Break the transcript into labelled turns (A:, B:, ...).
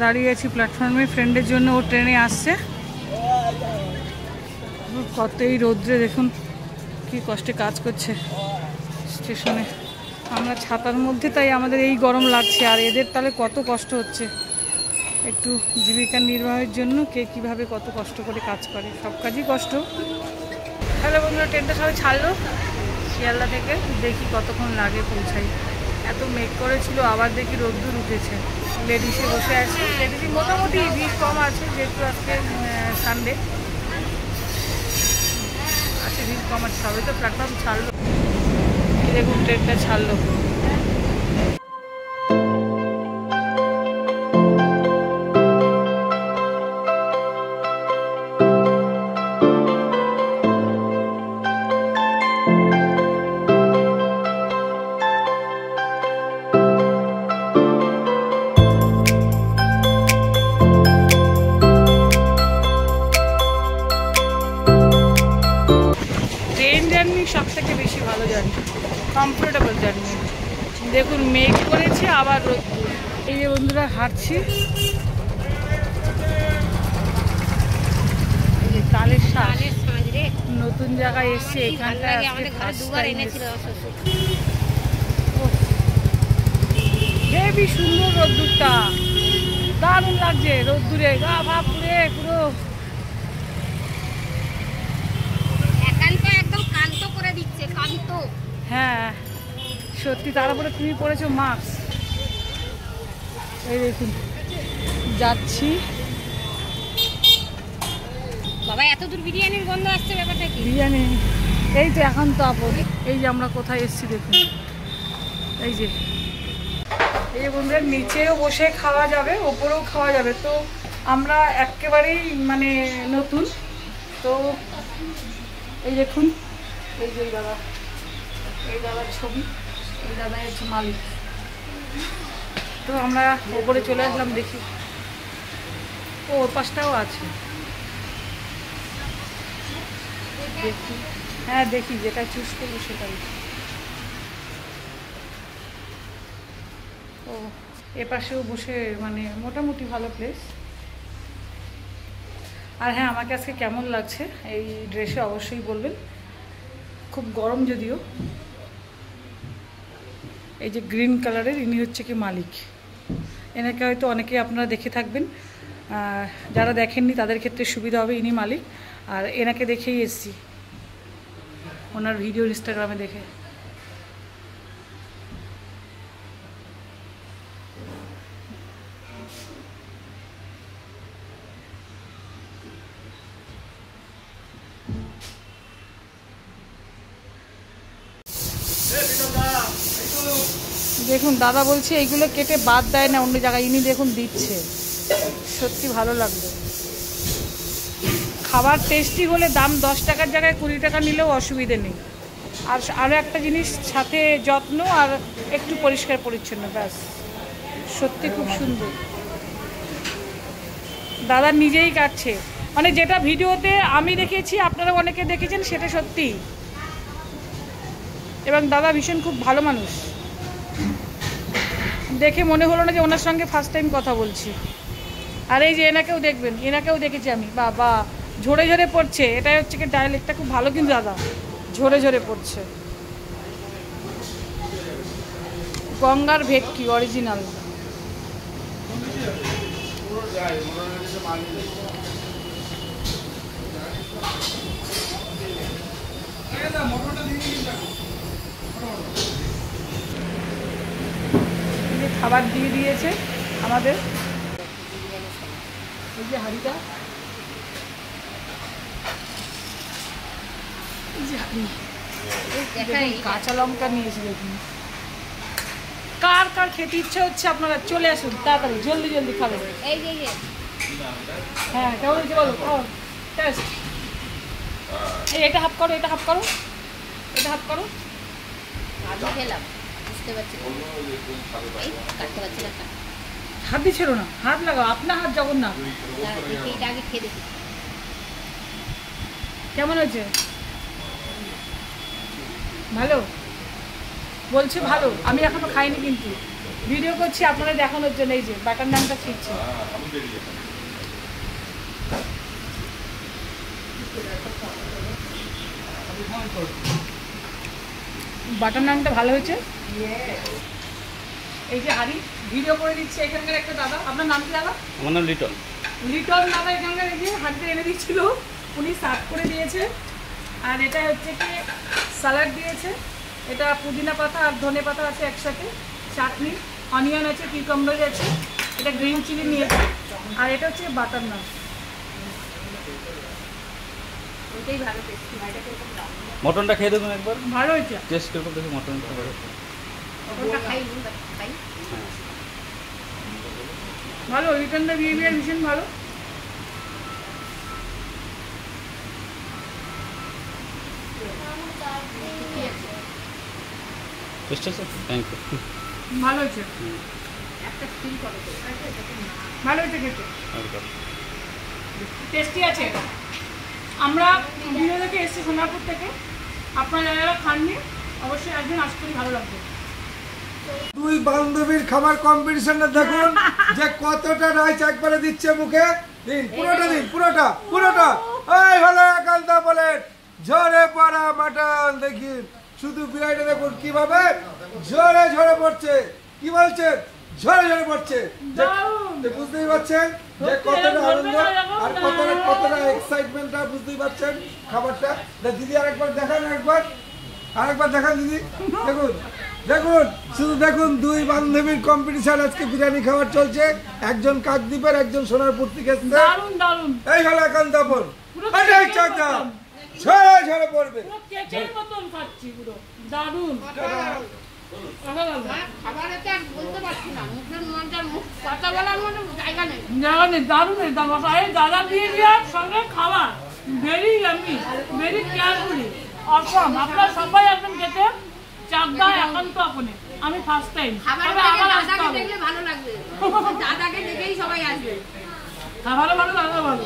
A: দাঁড়িয়ে আছি প্ল্যাটফর্মে ফ্রেন্ডের জন্য, ও ট্রেনে আসছে। কতই রোদ্রে দেখুন কি কষ্টে কাজ করছে স্টেশনে। আমরা ছাতার মধ্যে, তাই আমাদের এই গরম লাগছে, আর এদের তাহলে কত কষ্ট হচ্ছে একটু জীবিকা নির্বাহের জন্য। কে কিভাবে কত কষ্ট করে কাজ করে, সব কাজই কষ্ট। হ্যালো বন্ধুরা, ট্রেনটা সবাই ছাড়লো শিয়ালদা থেকে। দেখি কতক্ষণ লাগে পৌঁছাই। এত মেঘ করেছিল, আবার দেখি রোদ্দুর উঠেছে। লেডিসে বসে আছে, লেডিসে মোটামুটি ভিড় কম আছে, যেহেতু আজকে সানডে আছে, ভিড় কম আছে। সবাই তো প্ল্যাটফর্ম ছাড়লো। দেখুন ট্রেনটা ছাড়লো। সব থেকে বেশি ভালো জার্নি, কমফোর্টেবল জার্নি। দেখুন মেঘ করেছে, আবার রোদ্দুর। এই যে বন্ধুরা হাঁটছি, তালের শাঁস নতুন জায়গায় এসছে। এখানটা হেবি সুন্দর রোদ্দুরটা, দারুণ লাগছে রোদ্দুরে, গা ভা পুরে পুরো হ্যাঁ সত্যি। তারপরে তুমি পরেছো মাস্ক। এই দেখুন যাচ্ছি।
B: বাবা এত দূর বিরিয়ানির গন্ধ আসছে, ব্যাপারটা কি?
A: বিরিয়ানি এই তো এখন তো আপদ। এই যে আমরা কোথায় এসেছি দেখুন, এই যে বন্ধুরা নিচেও বসে খাওয়া যাবে, ওপরেও খাওয়া যাবে। তো আমরা একেবারেই মানে নতুন তো। এই দেখুন, এই যে দাদা, এই দাদার ছবি, এই দাদা হচ্ছে মালিক। তো আমরা ওপরে চলে আসলাম, দেখি ও ওর পাশটাও আছে। দেখি, হ্যাঁ দেখি যেটা চুজ করবো সেটাই। ও এপাশেও বসে মানে মোটামুটি ভালো প্লেস। আর হ্যাঁ, আমাকে আজকে কেমন লাগছে এই ড্রেসে অবশ্যই বলবেন। খুব গরম যদিও। এই যে গ্রিন কালারের, ইনি হচ্ছে কি মালিক। এনাকে হয়তো অনেকে আপনারা দেখে থাকবেন, যারা দেখেননি তাদের ক্ষেত্রে সুবিধা হবে। ইনি মালিক, আর এনাকে দেখেই এসছি, ওনার ভিডিও ইনস্টাগ্রামে দেখে। দেখুন দাদা বলছে এইগুলো কেটে বাদ দেয় না অন্য জায়গায়, ইনি দেখুন দিচ্ছে। সত্যি ভালো লাগলো। খাবার টেস্টি হলে দাম 10 টাকার জায়গায় 20 টাকা নিলেও অসুবিধে নেই। আর আরও একটা জিনিস, সাথে যত্ন আর একটু পরিষ্কার পরিচ্ছন্ন, ব্যাস। সত্যি খুব সুন্দর। দাদা নিজেই কাটছে, মানে যেটা ভিডিওতে আমি দেখেছি, আপনারা অনেকে দেখেছেন, সেটা সত্যি। এবং দাদা ভীষণ খুব ভালো মানুষ, দেখে মনে হলো না যে ওনার সঙ্গে ফার্স্ট টাইম কথা বলছি। আর এই যে এনাকেও দেখবেন, এনাকেও দেখেছি আমি। বাবা ঝরে ঝরে পড়ছে, এটাই হচ্ছে কি ডায়ালেক্টটা খুব ভালো, কিন্তু দাদা ঝরে ঝরে পড়ছে। গঙ্গার ভেটকি অরিজিনাল। খাবার দিয়ে দিয়েছে আমাদের। এই যে হাঁড়িটা, কাঁচা লঙ্কা নিয়েছি দেখুন। কার কার খেতে ইচ্ছে হচ্ছে আপনারা চলে আসুন তাড়াতাড়ি, জলদি জলদি খাবেন।
B: এই যে
A: হ্যাঁ কেমন হয়েছে বলো টেস্ট। এই এটা হাফ করো, এটা হাফ করো, এটা হাফ করো।
B: আমি খেলাম, বুঝতে পারছি কাটতে পারছি না।
A: হাত দিচ্ছিল না, হাত লাগাও, আপনার হাত জগন্নাথ।
B: এটা আগে খেয়ে দেখি
A: কেমন হয়েছে। ভালো বলছে, ভালো। আমি এখনো খাইনি কিন্তু ভিডিও করছি আপনাদের দেখানোর জন্য। এই যে বাটার নানটা ছিটছে। বাটার নানটা ভালো হয়েছে। এই যে হাড়ি ভিডিও করে দিচ্ছে এখানকার একটা দাদা। আপনার নাম কি দাদা?
C: আমার নাম লিটন।
A: লিটন দাদা এখানকার এই যে হাড়িতে এনে দিচ্ছিল, উনি সার্ভ করে দিয়েছে। আর এটা হচ্ছে কি স্যালাড দিয়েছে, এটা পুদিনা পাতা আর ধনে পাতা আছে একসাথে, চাটনি, অনিয়ন আছে, কিউকাম্বার আছে, এটা গ্রিন চিলি নিয়েছে। আর এটা হচ্ছে বাটার নান। ওইটাই ভালো টেস্টি।
C: মটনটা খেয়ে দেখুন একবার,
A: ভালো হয়েছে,
C: টেস্ট করে দেখুন মটনটা।
A: ভালো। রিটার্নটা বিহেভিয়ার ভীষণ ভালো।
C: টেস্ট আছে? Thank you.
A: ভালো হয়েছে, ভালো হয়েছে খেতে, টেস্টি আছে। আমরা ভিডিও দেখে এসেছি সোনারপুর থেকে, আপনারা যারা খাননি অবশ্যই একদিন আশা করি ভালো লাগবে।
D: দুই বান্ধবীর খাবার কম্পিটিশনটা দেখুন যে কতটা রাইস একবারে দিচ্ছে মুখে। দিন পুরোটা, দিন পুরোটা পুরোটা। এই হলো একান্তা বলেন ঝরে পড়া মাটন। দেখি শুধু বিরিয়ানিটা দেখুন কিভাবে ঝরে ঝরে পড়ছে। কি বলছেন? ঝরে ঝরে পড়ছে। বুঝতেই পারছেন যে কতটা আনন্দ আর কতটা এক্সাইটমেন্টটা বুঝতেই পারছেন খাবারটা। দিদি আরেকবার দেখান, আরেকবার দেখান দিদি। দেখুন দেখুন, শুধু দেখুন দুই বান্ধবীর কম্পিটিশন। আজকে বিরিয়ানি খাবার চলছে, একজন কাকদ্বীপের, একজন সোনারপুর থেকে এসেছে। এই হলো একান্তাপন, ঝরে ঝরে পড়বে।
A: দাদা দিয়ে দেওয়ার সঙ্গে খাবার ভেরি ইয়ামি, ভেরি কেয়ারফুলি, অসম। আপনারা সবাই একদম খেতে চাকদা একান্ত আপনে। আমি ফার্স্ট টাইম। দাদাকে দেখলে ভালো লাগবে, দাদাকে দেখেই সবাই আসবে। ভালো ভালো, দাদা ভালো।